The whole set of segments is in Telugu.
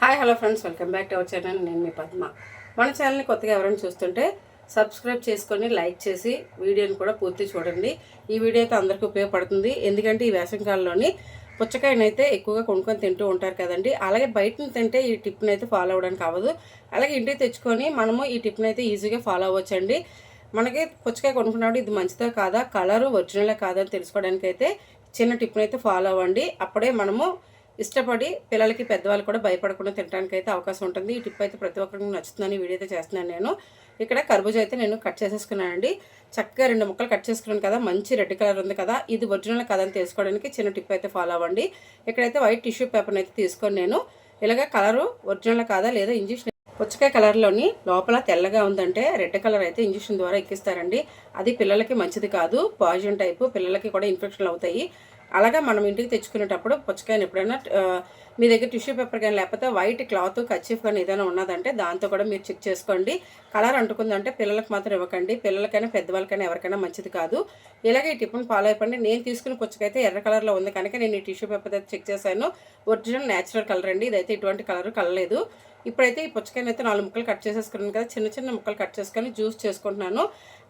Hi hello friends, welcome back to our channel. నేను మీ పద్మ. మన ఛానల్ని కొత్తగా ఎవరైనా చూస్తుంటే సబ్స్క్రైబ్ చేసుకొని లైక్ చేసి వీడియోని కూడా పూర్తి చూడండి. ఈ వీడియో అయితే అందరికీ ఉపయోగపడుతుంది. ఎందుకంటే ఈ వేసవికాలంలోని పుచ్చకాయని అయితే ఎక్కువగా కొనుక్కొని తింటూ ఉంటారు కదండి. అలాగే బయటని తింటే ఈ టిప్ని అయితే ఫాలో అవ్వడానికి అవ్వదు. అలాగే ఇంటికి తెచ్చుకొని మనము ఈ టిప్ని అయితే ఈజీగా ఫాలో అవ్వచ్చండి. మనకి పుచ్చకాయ కొనుక్కున్నప్పుడు ఇది మంచిదా కాదా, కలరు ఒరిజినలే కాదా అని తెలుసుకోవడానికి అయితే చిన్న టిప్ని అయితే ఫాలో అవ్వండి. అప్పుడే మనము ఇష్టపడి పిల్లలకి పెద్దవాళ్ళు కూడా భయపడకుండా తినడానికి అయితే అవకాశం ఉంటుంది. ఈ టిప్ అయితే ప్రతి ఒక్కరికి నచ్చుతుందని వీడియో అయితే చేస్తున్నాను. నేను ఇక్కడ కర్బూజా అయితే నేను కట్ చేసేసుకున్నానండి. చక్కగా 2 ముక్కలు కట్ చేసుకున్నాను కదా, మంచి రెడ్ కలర్ ఉంది కదా, ఇది ఒరిజినల్ కదని తెలుసుకోవడానికి చిన్న టిప్ అయితే ఫాలో అవ్వండి. ఇక్కడైతే వైట్ టిష్యూ పేపర్ని అయితే తీసుకొని నేను ఇలాగ కలరు ఒరిజినల్ కాదా లేదా ఇంజెక్షన్ పుచ్చకాయ కలర్లోని లోపల తెల్లగా ఉందంటే రెడ్ కలర్ అయితే ఇంజెక్షన్ ద్వారా ఎక్కిస్తారండి. అది పిల్లలకి మంచిది కాదు, పాయిజన్ టైపు, పిల్లలకి కూడా ఇన్ఫెక్షన్లు అవుతాయి. అలాగా మనం ఇంటికి తెచ్చుకునేటప్పుడు పుచ్చకాయని ఎప్పుడైనా మీ దగ్గర టిష్యూ పేపర్ కానీ లేకపోతే వైట్ క్లాత్ కర్చీఫ్ కానీ ఏదైనా ఉన్నదంటే దాంతో కూడా మీరు చెక్ చేసుకోండి. కలర్ అంటుకుందంటే పిల్లలకు మాత్రం ఇవ్వకండి. పిల్లలకైనా పెద్దవాళ్ళకైనా ఎవరికైనా మంచిది కాదు. ఇలాగే ఈ టిప్ని ఫాలో అయిపోండి. నేను తీసుకున్న పుచ్చకాయ అయితే ఎర్ర కలర్లో ఉంది కనుక నేను ఈ టిష్యూ పేపర్ అయితే చెక్ చేశాను. ఒరిజినల్ న్యాచురల్ కలర్ అండి. ఇదైతే ఇటువంటి కలర్ కలలేదు. ఇప్పుడైతే ఈ పుచ్చకాయని అయితే 4 ముక్కలు కట్ చేసేసుకున్నాను కదా, చిన్న చిన్న ముక్కలు కట్ చేసుకొని జ్యూస్ చేసుకుంటున్నాను.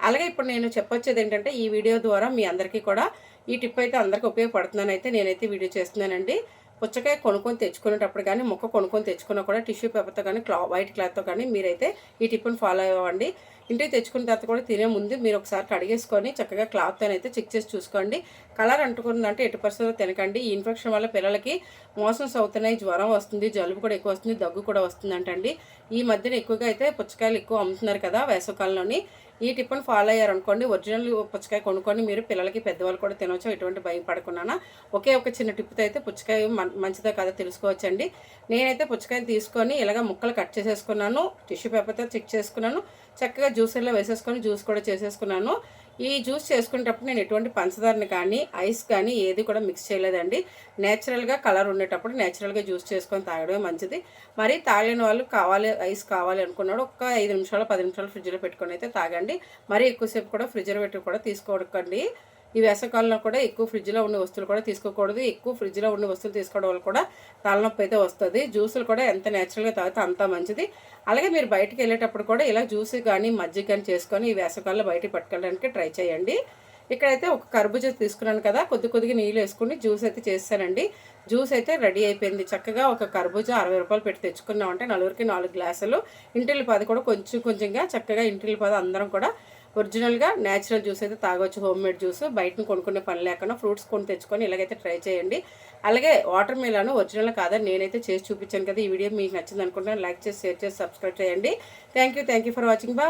అలాగే ఇప్పుడు నేను చెప్పొచ్చేది ఏంటంటే ఈ వీడియో ద్వారా మీ అందరికీ కూడా ఈ టిప్ అయితే అందరికీ ఉపయోగపడుతుందని అయితే నేనైతే వీడియో చేస్తున్నానండి. పుచ్చకాయ కొనుక్కొని తెచ్చుకునేటప్పుడు కానీ మొక్క కొనుక్కొని తెచ్చుకున్నా కూడా టిష్యూ పేపర్తో కానీ వైట్ క్లాత్తో కానీ మీరైతే ఈ టిప్ని ఫాలో అవ్వండి. ఇంటికి తెచ్చుకున్న తర్వాత కూడా తినే ముందు మీరు ఒకసారి కడిగేసుకొని చక్కగా క్లాత్తో అయితే చెక్ చేసి చూసుకోండి. కలర్ అంటుకుందంటే ఎటు పరిస్థితుల్లో తినకండి. ఈ ఇన్ఫెక్షన్ వల్ల పిల్లలకి మోషన్స్ అవుతున్నాయి, జ్వరం వస్తుంది, జలుబు కూడా ఎక్కువ వస్తుంది, దగ్గు కూడా వస్తుందంటండి. ఈ మధ్యన ఎక్కువగా అయితే పుచ్చకాయలు ఎక్కువ అమ్ముతున్నారు కదా వేసవికాలంలోని. ఈ టిప్ని ఫాలో అయ్యారనుకోండి, ఒరిజినల్ పుచ్చకాయ కొనుక్కొని మీరు పిల్లలకి పెద్దవాళ్ళు కూడా తినవచ్చు. ఎటువంటి భయం పడకుండా ఒకే ఒక చిన్న టిప్తో అయితే పుచ్చకాయ మంచిదో కాదో తెలుసుకోవచ్చండి. నేనైతే పుచ్చకాయని తీసుకొని ఇలాగ ముక్కలు కట్ చేసేసుకున్నాను, టిష్యూ పేపర్తో చెక్ చేసుకున్నాను, చక్కగా జ్యూసర్లో వేసేసుకొని జ్యూస్ కూడా చేసేసుకున్నాను. ఈ జ్యూస్ చేసుకునేటప్పుడు నేను ఎటువంటి పంచదారని కానీ ఐస్ కానీ ఏది కూడా మిక్స్ చేయలేదండి. నేచురల్గా కలర్ ఉండేటప్పుడు నేచురల్గా జ్యూస్ చేసుకొని తాగడమే మంచిది. మరి తాగలేని వాళ్ళు ఐస్ కావాలి అనుకున్నాడు ఒక 5 నిమిషాలు 10 నిమిషాలు ఫ్రిడ్జ్లో పెట్టుకొని అయితే తాగండి. మరీ ఎక్కువసేపు కూడా ఫ్రిడ్జ్లో పెట్టి కూడా తీసుకోకండి. ఈ వేసవికాలంలో కూడా ఎక్కువ ఫ్రిడ్జ్లో ఉండే వస్తువులు కూడా తీసుకోకూడదు. ఎక్కువ ఫ్రిడ్జ్లో ఉండే వస్తువులు తీసుకోవడం వల్ల కూడా తలనొప్పి అయితే వస్తుంది. జ్యూసులు కూడా ఎంత నేచురల్గా తాగితే అంత మంచిది. అలాగే మీరు బయటికి వెళ్ళేటప్పుడు కూడా ఇలా జ్యూస్ కానీ మజ్జిగ కానీ చేసుకొని ఈ వేసవికాలంలో బయటికి పట్టుకెళ్ళడానికి ట్రై చేయండి. ఇక్కడైతే ఒక కర్బూజా తీసుకున్నాను కదా, కొద్దిగా నీళ్ళు వేసుకుని జ్యూస్ అయితే చేస్తానండి. జ్యూస్ అయితే రెడీ అయిపోయింది. చక్కగా ఒక కర్బూజా 60 రూపాయలు పెట్టి తెచ్చుకున్నామంటే నలుగురికి 4 గ్లాసులు. ఇంటిల్లిపాది కూడా కొంచెంగా చక్కగా ఇంటిల్లిపాది అందరం కూడా ఒరిజినల్గా న్యాచురల్ జ్యూస్ అయితే తాగొచ్చు. హోమ్ మేడ్ జ్యూస్ బయటను కొనుక్కునే పని లేకుండా ఫ్రూట్స్ కొని తెచ్చుకొని ఇలాగైతే ట్రై చేయండి. అలాగే వాటర్ మిలన్ ఒరిజినల్ కాదని నేనైతే చేసి చూపించాను కదా. ఈ వీడియో మీకు నచ్చింది అనుకుంటున్నాను. లైక్ చేసి, షేర్ చేసి, సబ్స్క్రైబ్ చేయండి. Thank you for watching. Bye.